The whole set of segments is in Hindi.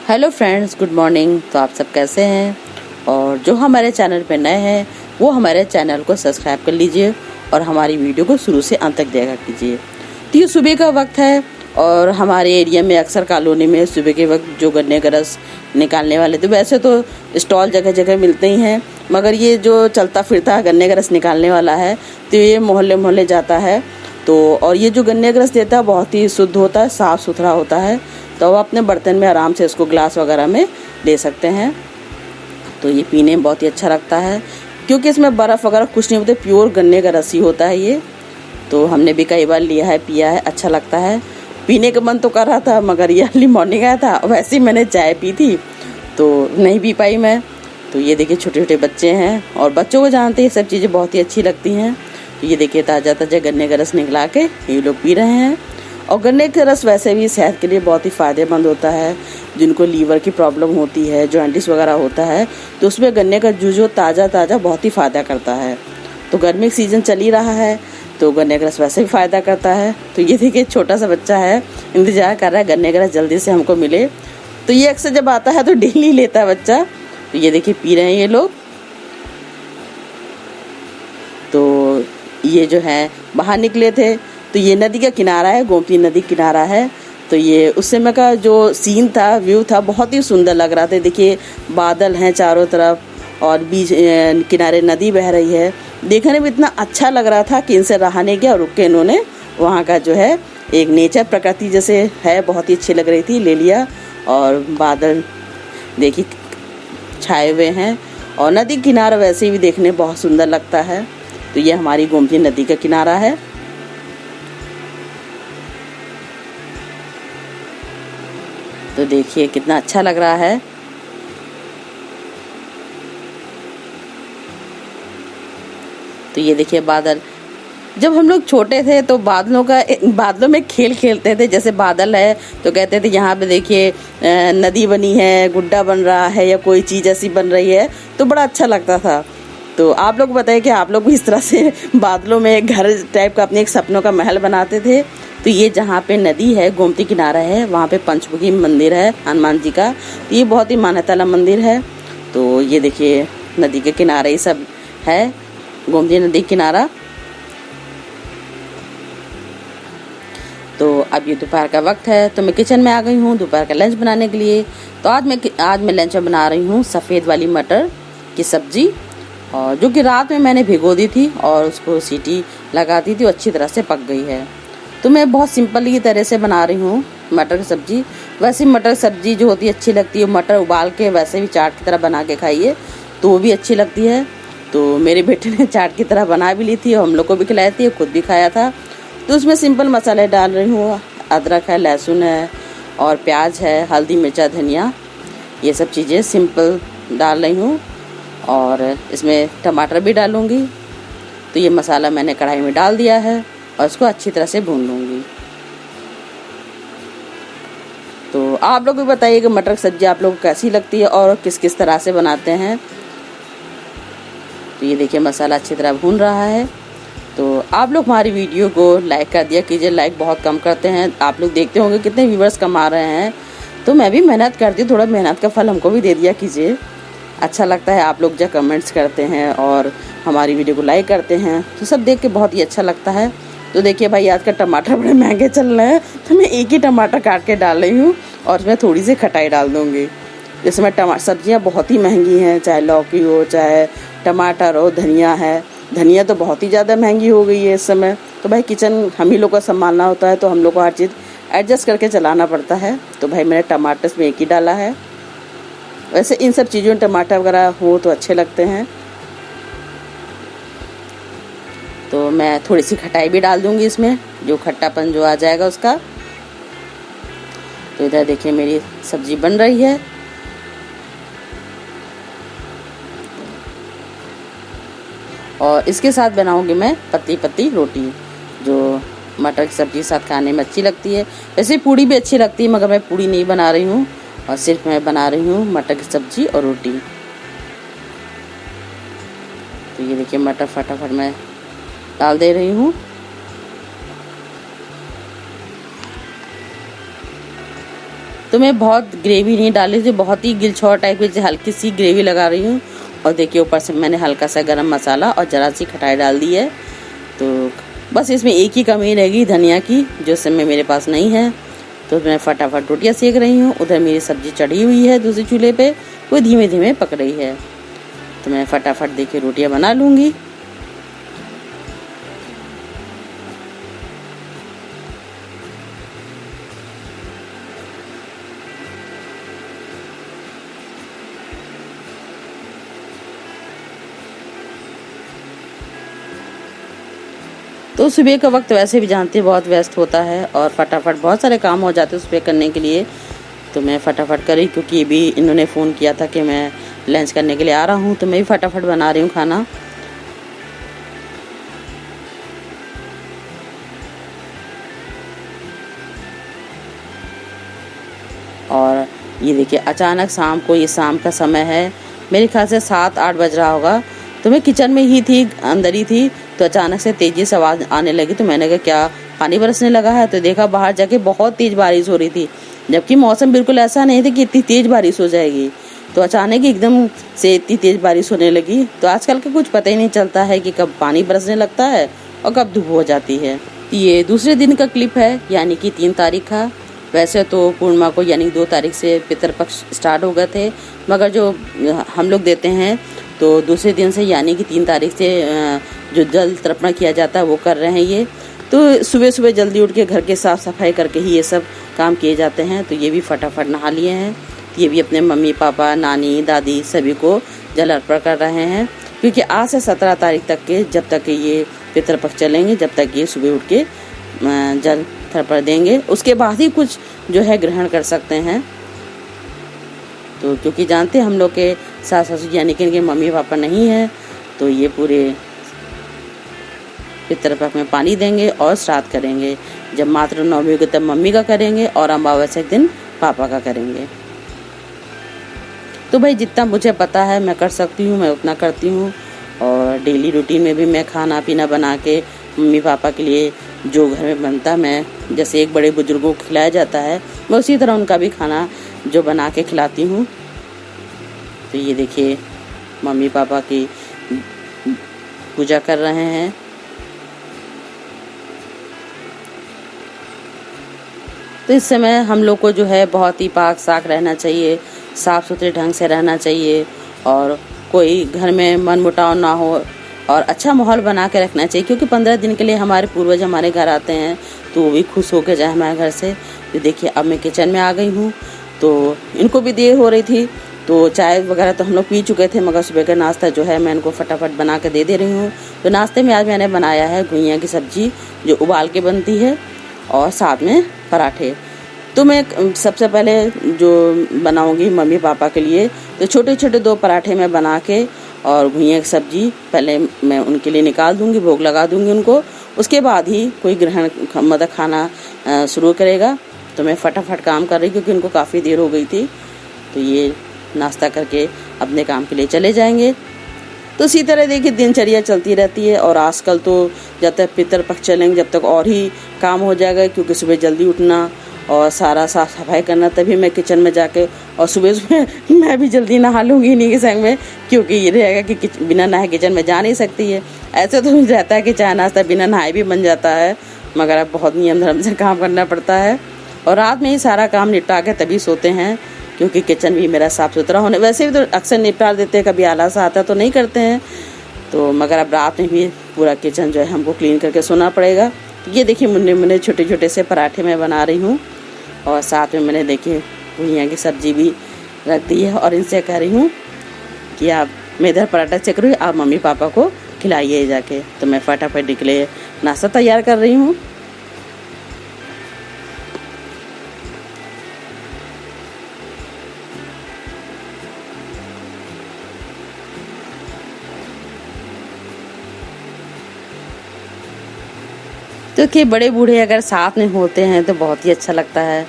Hello friends, good morning. तो आप सब कैसे हैं? और जो हमारे चैनल पे नए हैं वो हमारे चैनल को सब्सक्राइब कर लीजिए और हमारी वीडियो को शुरू से अंत तक देखा कीजिए। तो ये सुबह का वक्त है और हमारे एरिया में अक्सर कॉलोनी में सुबह के वक्त जो गन्ने का रस निकालने वाले, तो वैसे तो स्टॉल जगह जगह मिलते ही हैं, मगर ये जो चलता फिरता गन्ने का रस निकालने वाला है तो ये मोहल्ले मोहल्ले जाता है। तो और ये जो गन्ने का रस देता है बहुत ही शुद्ध होता है, साफ़ सुथरा होता है। तो आप अपने बर्तन में आराम से इसको ग्लास वगैरह में ले सकते हैं। तो ये पीने में बहुत ही अच्छा लगता है क्योंकि इसमें बर्फ़ वगैरह कुछ नहीं होता, प्योर गन्ने का रस ही होता है ये। तो हमने भी कई बार लिया है, पिया है, अच्छा लगता है। पीने का मन तो कर रहा था मगर ये अर्ली मॉर्निंग आया था, वैसे ही मैंने चाय पी थी तो नहीं पी पाई मैं। तो ये देखिए छोटे छोटे बच्चे हैं और बच्चों को जानते हैं ये सब चीज़ें बहुत ही अच्छी लगती हैं। तो ये देखिए ताज़ा ताज़ा गन्ने का रस निकला के ये लोग पी रहे हैं। और गन्ने का रस वैसे भी सेहत के लिए बहुत ही फ़ायदेमंद होता है। जिनको लीवर की प्रॉब्लम होती है, जॉइंटिस वगैरह होता है, तो उसमें गन्ने का जूस जो ताज़ा ताज़ा बहुत ही फ़ायदा करता है। तो गर्मी का सीज़न चल ही रहा है तो गन्ने का रस वैसे भी फ़ायदा करता है। तो ये देखिए छोटा सा बच्चा है, इंतज़ार कर रहा है गन्ने का रस जल्दी से हमको मिले। तो ये अक्सर जब आता है तो डेली लेता है बच्चा। तो ये देखिए पी रहे हैं ये लोग। तो ये जो है बाहर निकले थे तो ये नदी का किनारा है, गोमती नदी किनारा है। तो ये उस समय का जो सीन था, व्यू था, बहुत ही सुंदर लग रहा था। देखिए बादल हैं चारों तरफ और बीच किनारे नदी बह रही है। देखने में इतना अच्छा लग रहा था कि इनसे रहा नहीं गया और रुक के इन्होंने वहाँ का जो है एक नेचर प्रकृति जैसे है बहुत ही अच्छी लग रही थी, ले लिया। और बादल देखिए छाए हुए हैं और नदी किनारा वैसे भी देखने बहुत सुंदर लगता है। तो ये हमारी गोमती नदी का किनारा है। तो देखिए कितना अच्छा लग रहा है। तो ये देखिए बादल, जब हम लोग छोटे थे तो बादलों में खेल खेलते थे। जैसे बादल है तो कहते थे यहाँ पे देखिए नदी बनी है, गुड्डा बन रहा है या कोई चीज़ ऐसी बन रही है, तो बड़ा अच्छा लगता था। तो आप लोग बताइए कि आप लोग भी इस तरह से बादलों में घर टाइप का अपने एक सपनों का महल बनाते थे? तो ये जहाँ पे नदी है, गोमती किनारा है, वहाँ पे पंचमुखी मंदिर है हनुमान जी का। तो ये बहुत ही मान्यता वाला मंदिर है। तो ये देखिए नदी के किनारे ही सब है, गोमती नदी किनारा। तो अब ये दोपहर का वक्त है तो मैं किचन में आ गई हूँ दोपहर का लंच बनाने के लिए। तो आज मैं लंच में बना रही हूँ सफ़ेद वाली मटर की सब्ज़ी, और जो कि रात में मैंने भिगो दी थी और उसको सीटी लगा दी थी, वो अच्छी तरह से पक गई है। तो मैं बहुत सिंपल ही तरह से बना रही हूँ मटर की सब्ज़ी। वैसे मटर सब्ज़ी जो होती है अच्छी लगती है, मटर उबाल के वैसे भी चाट की तरह बना के खाइए तो वो भी अच्छी लगती है। तो मेरे बेटे ने चाट की तरह बना भी ली थी और हम लोग को भी खिलाई थी, खुद भी खाया था। तो उसमें सिंपल मसाले डाल रही हूँ, अदरक है, लहसुन है और प्याज है, हल्दी मिर्चा धनिया, ये सब चीज़ें सिंपल डाल रही हूँ और इसमें टमाटर भी डालूँगी। तो ये मसाला मैंने कढ़ाई में डाल दिया है और इसको अच्छी तरह से भून लूँगी। तो आप लोग भी बताइए कि मटर की सब्ज़ी आप लोग को कैसी लगती है और किस किस तरह से बनाते हैं। तो ये देखिए मसाला अच्छी तरह भून रहा है। तो आप लोग हमारी वीडियो को लाइक कर दिया कीजिए, लाइक बहुत कम करते हैं। आप लोग देखते होंगे कितने व्यूवर्स कम आ रहे हैं। तो मैं भी मेहनत करती हूँ, थोड़ा मेहनत का फल हमको भी दे दिया कीजिए। अच्छा लगता है आप लोग जब कमेंट्स करते हैं और हमारी वीडियो को लाइक करते हैं, तो सब देख के बहुत ही अच्छा लगता है। तो देखिए भाई आज का टमाटर बड़े महंगे चल रहे हैं तो मैं एक ही टमाटर काट के डाल रही हूँ और उसमें थोड़ी सी खटाई डाल दूँगी। जैसे मैं सब्जियाँ बहुत ही महंगी हैं, चाहे लौकी हो, चाहे टमाटर हो, धनिया है। धनिया तो बहुत ही ज़्यादा महंगी हो गई है इस समय। तो भाई किचन हम ही लोग का संभालना होता है, तो हम लोग को हर चीज़ एडजस्ट करके चलाना पड़ता है। तो भाई मैंने टमाटर इसमें एक ही डाला है। वैसे इन सब चीज़ों में टमाटर वगैरह हो तो अच्छे लगते हैं। तो मैं थोड़ी सी खटाई भी डाल दूँगी इसमें, जो खट्टापन जो आ जाएगा उसका। तो इधर देखिए मेरी सब्ज़ी बन रही है। और इसके साथ बनाऊंगी मैं पतली पतली रोटी, जो मटर की सब्ज़ी के साथ खाने में अच्छी लगती है। वैसे पूड़ी भी अच्छी लगती है मगर मैं पूड़ी नहीं बना रही हूँ और सिर्फ मैं बना रही हूँ मटर की सब्ज़ी और रोटी। तो ये देखिए मटर फटाफट मैं डाल दे रही हूँ। तो मैं बहुत ग्रेवी नहीं डाली थी, बहुत ही गिलछौर टाइप की हल्की सी ग्रेवी लगा रही हूँ। और देखिए ऊपर से मैंने हल्का सा गरम मसाला और ज़रा सी खटाई डाल दी है। तो बस इसमें एक ही कमी रहेगी धनिया की, जो समय मेरे पास नहीं है। तो मैं फटाफट रोटियाँ सेक रही हूँ। उधर मेरी सब्ज़ी चढ़ी हुई है दूसरे चूल्हे पे, वो धीमे धीमे पक रही है। तो मैं फटाफट देखिए रोटियाँ बना लूँगी। तो सुबह का वक्त वैसे भी जानते हैं बहुत व्यस्त होता है और फटाफट बहुत सारे काम हो जाते हैं सुबह करने के लिए। तो मैं फटाफट करी, क्योंकि भी इन्होंने फ़ोन किया था कि मैं लंच करने के लिए आ रहा हूँ, तो मैं भी फटाफट बना रही हूँ खाना। और ये देखिए अचानक शाम को, ये शाम का समय है, मेरे ख्याल से 7-8 बज रहा होगा। तो मैं किचन में ही थी, अंदर ही थी, तो अचानक से तेज़ी से आवाज़ आने लगी। तो मैंने कहा क्या पानी बरसने लगा है? तो देखा बाहर जाके बहुत तेज़ बारिश हो रही थी, जबकि मौसम बिल्कुल ऐसा नहीं था कि इतनी तेज़ बारिश हो जाएगी। तो अचानक एकदम से इतनी तेज़ बारिश होने लगी। तो आजकल का कुछ पता ही नहीं चलता है कि कब पानी बरसने लगता है और कब धूप हो जाती है। ये दूसरे दिन का क्लिप है, यानी कि 3 तारीख का। वैसे तो पूर्णिमा को यानी 2 तारीख से पितृपक्ष स्टार्ट हो गए थे, मगर जो हम लोग देते हैं तो दूसरे दिन से यानी कि 3 तारीख से जो जल तर्पण किया जाता है वो कर रहे हैं ये। तो सुबह सुबह जल्दी उठ के घर के साफ़ सफाई करके ही ये सब काम किए जाते हैं। तो ये भी फटाफट नहा लिए हैं। ये भी अपने मम्मी पापा, नानी, दादी सभी को जल अर्पण कर रहे हैं, क्योंकि आज से 17 तारीख तक के जब तक ये पितृपक्ष चलेंगे, जब तक ये सुबह उठ के जल तर्पण देंगे, उसके बाद ही कुछ जो है ग्रहण कर सकते हैं। तो क्योंकि जानते हैं हम लोग के सास ससुर यानी कि इनके मम्मी पापा नहीं है, तो ये पूरे पितृपक्ष में पानी देंगे और श्राद्ध करेंगे। जब मातृ नवमी होगी तब मम्मी का करेंगे और अमावस्या के दिन पापा का करेंगे। तो भाई जितना मुझे पता है मैं कर सकती हूँ, मैं उतना करती हूँ। और डेली रूटीन में भी मैं खाना पीना बना के मम्मी पापा के लिए जो घर में बनता, मैं जैसे एक बड़े बुजुर्गों को खिलाया जाता है, मैं उसी तरह उनका भी खाना जो बना के खिलाती हूँ। तो ये देखिए मम्मी पापा की पूजा कर रहे हैं। तो इस समय हम लोग को जो है बहुत ही पाक साफ रहना चाहिए, साफ़ सुथरे ढंग से रहना चाहिए, और कोई घर में मनमुटाव ना हो और अच्छा माहौल बना के रखना चाहिए। क्योंकि 15 दिन के लिए हमारे पूर्वज हमारे घर आते हैं, तो वो भी खुश होकर जाए हमारे घर से। तो देखिए अब मैं किचन में आ गई हूँ। तो इनको भी देर हो रही थी, तो चाय वगैरह तो हम लोग पी चुके थे, मगर सुबह का नाश्ता जो है मैं इनको फटाफट बना के दे रही हूँ। तो नाश्ते में आज मैंने बनाया है घुइयाँ की सब्जी, जो उबाल के बनती है, और साथ में पराठे। तो मैं सबसे पहले जो बनाऊंगी मम्मी पापा के लिए, तो छोटे छोटे 2 पराठे मैं बना के और घुइयाँ की सब्जी पहले मैं उनके लिए निकाल दूंगी, भोग लगा दूंगी उनको। उसके बाद ही कोई ग्रहण मतलब खाना शुरू करेगा। तो मैं फटाफट काम कर रही, क्योंकि उनको काफ़ी देर हो गई थी। तो ये नाश्ता करके अपने काम के लिए चले जाएंगे। तो इसी तरह देखिए दिनचर्या चलती रहती है। और आजकल तो जब तक पितृपक्ष चलेंगे जब तक और ही काम हो जाएगा, क्योंकि सुबह जल्दी उठना और सारा साफ सफाई करना, तभी मैं किचन में जाके, और सुबह सुबह मैं भी जल्दी नहा लूँगी इन्हीं के संग में, क्योंकि ये रहेगा कि बिना नहाए किचन में जा नहीं सकती है। ऐसे तो रहता है कि चाय नाश्ता बिना नहाए भी बन जाता है, मगर अब बहुत नियम धर्म से काम करना पड़ता है। और रात में ही सारा काम निपटा के तभी सोते हैं, क्योंकि किचन भी मेरा साफ़ सुथरा होने, वैसे भी तो अक्सर निपटा देते हैं, कभी आलस आता तो नहीं करते हैं। तो मगर अब रात में भी पूरा किचन जो है हमको क्लीन करके सोना पड़ेगा। ये देखिए मुन्ने छोटे छोटे से पराठे मैं बना रही हूँ, और साथ में मैंने देखिए घुइयाँ की सब्जी भी रख दी है। और इनसे कह रही हूँ कि आप, मैं इधर पराठा सेक रही हूँ, आप मम्मी पापा को खिलाइए जाके। तो मैं फटाफट निकले नाश्ता तैयार कर रही हूँ। क्योंकि बड़े बूढ़े अगर साथ में होते हैं तो बहुत ही अच्छा लगता है।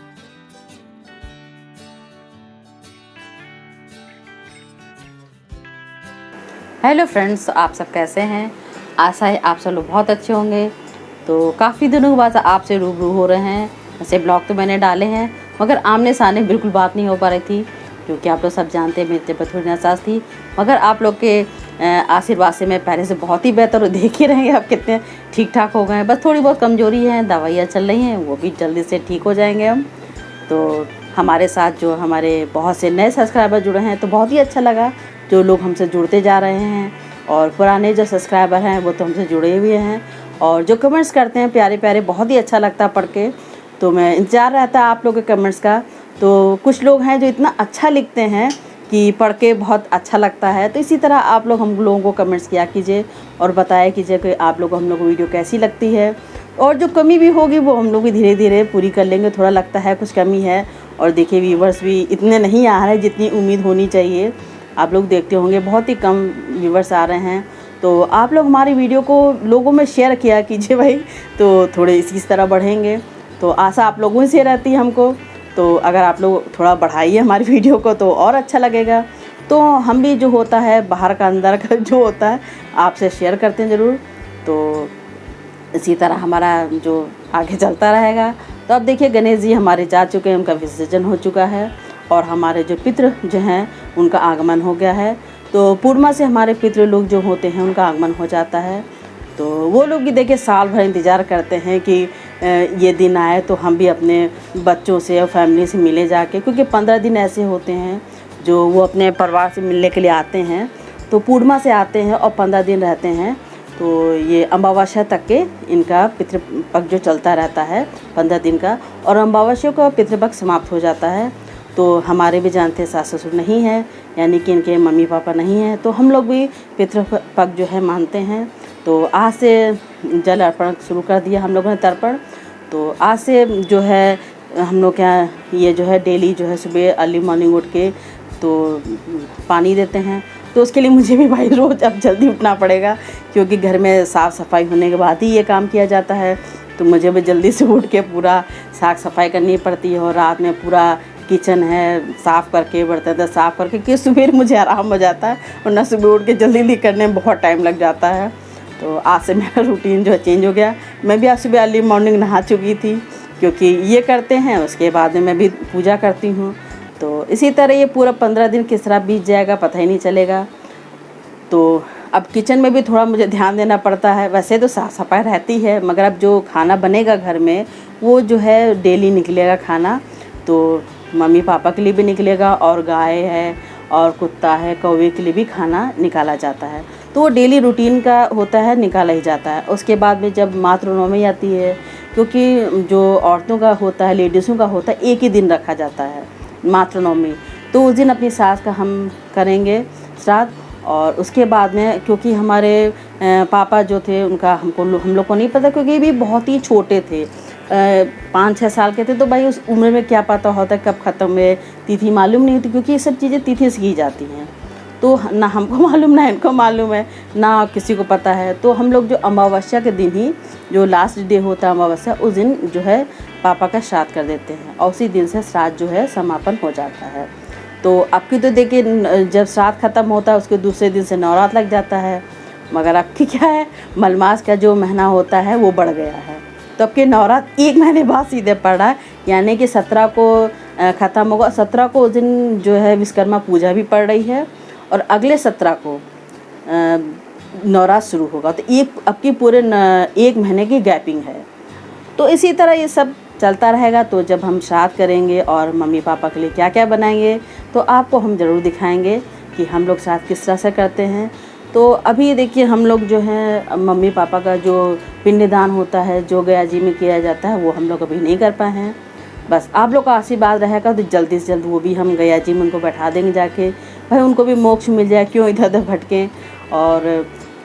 हेलो फ्रेंड्स, आप सब कैसे हैं? आशा है आप सब लोग बहुत अच्छे होंगे। तो काफ़ी दिनों के बाद आपसे रूबरू हो रहे हैं। ऐसे ब्लॉग तो मैंने डाले हैं, मगर आमने सामने बिल्कुल बात नहीं हो पा रही थी, क्योंकि आप लोग सब जानते हैं मेरी तबीयत थोड़ी नासाज थी। मगर आप लोग के आशीर्वाद से मैं पहले से बहुत ही बेहतर, देख ही रहेंगे आप कितने ठीक ठाक हो गए हैं। बस थोड़ी बहुत कमजोरी है, दवाइयाँ चल रही हैं, वो भी जल्दी से ठीक हो जाएंगे हम। तो हमारे साथ जो हमारे बहुत से नए सब्सक्राइबर जुड़े हैं तो बहुत ही अच्छा लगा, जो लोग हमसे जुड़ते जा रहे हैं। और पुराने जो सब्सक्राइबर हैं वो तो हमसे जुड़े हुए हैं, और जो कमेंट्स करते हैं प्यारे प्यारे, बहुत ही अच्छा लगता है पढ़ के। तो मैं इंतज़ार रहता है आप लोगों के कमेंट्स का। तो कुछ लोग हैं जो इतना अच्छा लिखते हैं कि पढ़ के बहुत अच्छा लगता है। तो इसी तरह आप लोग हम लोगों को कमेंट्स किया कीजिए और बताया कीजिए कि आप लोगों को हम लोग को वीडियो कैसी लगती है। और जो कमी भी होगी वो हम लोग भी धीरे धीरे पूरी कर लेंगे। थोड़ा लगता है कुछ कमी है, और देखिए व्यूवर्स भी इतने नहीं आ रहे जितनी उम्मीद होनी चाहिए। आप लोग देखते होंगे बहुत ही कम व्यूवर्स आ रहे हैं। तो आप लोग हमारी वीडियो को लोगों में शेयर किया कीजिए भाई, तो थोड़े इसी तरह बढ़ेंगे। तो आशा आप लोगों से रहती है हमको। तो अगर आप लोग थोड़ा बढ़ाइए हमारी वीडियो को तो और अच्छा लगेगा। तो हम भी जो होता है बाहर का अंदर का जो होता है आपसे शेयर करते हैं ज़रूर। तो इसी तरह हमारा जो आगे चलता रहेगा। तो अब देखिए गणेश जी हमारे जा चुके हैं, उनका विसर्जन हो चुका है, और हमारे जो पितृ जो हैं उनका आगमन हो गया है। तो पूर्णिमा से हमारे पितृ लोग जो होते हैं उनका आगमन हो जाता है। तो वो लोग भी देखिए साल भर इंतज़ार करते हैं कि ये दिन आए तो हम भी अपने बच्चों से और फैमिली से मिले जाके, क्योंकि 15 दिन ऐसे होते हैं जो वो अपने परिवार से मिलने के लिए आते हैं। तो पूर्णिमा से आते हैं और 15 दिन रहते हैं। तो ये अमावस्या तक के इनका पितृपक्ष जो चलता रहता है 15 दिन का, और अमावस्या का पितृपक्ष समाप्त हो जाता है। तो हमारे भी जानते हैं सास ससुर नहीं है, यानी कि इनके मम्मी पापा नहीं हैं, तो हम लोग भी पितृपक्ष जो है मानते हैं। तो आज से जल अर्पण शुरू कर दिया हम लोगों ने, तर्पण। तो आज से जो है हम लोग क्या ये जो है डेली जो है सुबह अर्ली मॉर्निंग उठ के तो पानी देते हैं। तो उसके लिए मुझे भी भाई रोज़ अब जल्दी उठना पड़ेगा, क्योंकि घर में साफ़ सफाई होने के बाद ही ये काम किया जाता है। तो मुझे भी जल्दी से उठ के पूरा साफ़ सफाई करनी पड़ती है, और रात में पूरा किचन है साफ़ करके, बर्तन साफ़ करके, कि सुबह मुझे आराम हो जाता है, वरना सुबह उठ के जल्दी करने में बहुत टाइम लग जाता है। तो आज से मेरा रूटीन जो है चेंज हो गया। मैं भी आज सुबह अर्ली मॉर्निंग नहा चुकी थी, क्योंकि ये करते हैं, उसके बाद में मैं भी पूजा करती हूँ। तो इसी तरह ये पूरा 15 दिन किस तरह बीत जाएगा पता ही नहीं चलेगा। तो अब किचन में भी थोड़ा मुझे ध्यान देना पड़ता है। वैसे तो साफ़ सफाई रहती है, मगर अब जो खाना बनेगा घर में वो जो है डेली निकलेगा खाना। तो मम्मी पापा के लिए भी निकलेगा, और गाय है और कुत्ता है, कौवे के लिए भी खाना निकाला जाता है। तो वो डेली रूटीन का होता है, निकाला ही जाता है। उसके बाद में जब मातृनवमी आती है, क्योंकि जो औरतों का होता है, लेडीज़ों का होता है, एक ही दिन रखा जाता है मातृनवमी। तो उस दिन अपनी सास का हम करेंगे श्राद्ध। और उसके बाद में क्योंकि हमारे पापा जो थे उनका हम लोग को नहीं पता, क्योंकि ये भी बहुत ही छोटे थे, 5-6 साल के थे। तो भाई उस उम्र में क्या पता होता है कब ख़त्म है, तिथि मालूम नहीं होती, क्योंकि ये सब चीज़ें तिथि से की जाती हैं। तो ना हमको मालूम ना इनको मालूम है, ना किसी को पता है। तो हम लोग जो अमावस्या के दिन ही, जो लास्ट डे होता है अमावस्या, उस दिन जो है पापा का श्राद्ध कर देते हैं, और उसी दिन से श्राद्ध जो है समापन हो जाता है। तो आपकी तो देखिए जब श्राद्ध ख़त्म होता है उसके दूसरे दिन से नवरात्र लग जाता है। मगर आपकी क्या है, मलमास का जो महीना होता है वो बढ़ गया है। तो आपके नवरात्र 1 महीने बाद सीधे पड़ रहा है, यानी कि 17 को ख़त्म होगा। 17 को उस दिन जो है विश्वकर्मा पूजा भी पड़ रही है, और अगले 17 को नवरात्र शुरू होगा। तो आपकी पूरे 1 महीने की गैपिंग है। तो इसी तरह ये सब चलता रहेगा। तो जब हम श्राद्ध करेंगे और मम्मी पापा के लिए क्या क्या बनाएंगे, तो आपको हम ज़रूर दिखाएंगे कि हम लोग श्राद्ध किस तरह से करते हैं। तो अभी देखिए हम लोग जो है मम्मी पापा का जो पिंडदान होता है, जो गया जी में किया जाता है, वो हम लोग अभी नहीं कर पाए हैं। बस आप लोग का आशीर्वाद रहेगा तो जल्दी से जल्द वो भी हम गया जी में उनको बैठा देंगे जाके, भाई उनको भी मोक्ष मिल जाए, क्यों इधर उधर भटकें। और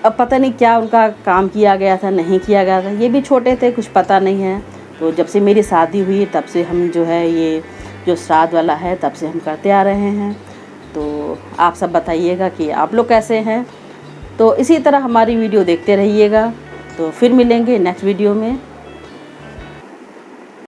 अब पता नहीं क्या उनका काम किया गया था, नहीं किया गया था, ये भी छोटे थे, कुछ पता नहीं है। तो जब से मेरी शादी हुई तब से हम जो है ये जो श्राद्ध वाला है तब से हम करते आ रहे हैं। तो आप सब बताइएगा कि आप लोग कैसे हैं। तो इसी तरह हमारी वीडियो देखते रहिएगा। तो फिर मिलेंगे नेक्स्ट वीडियो में।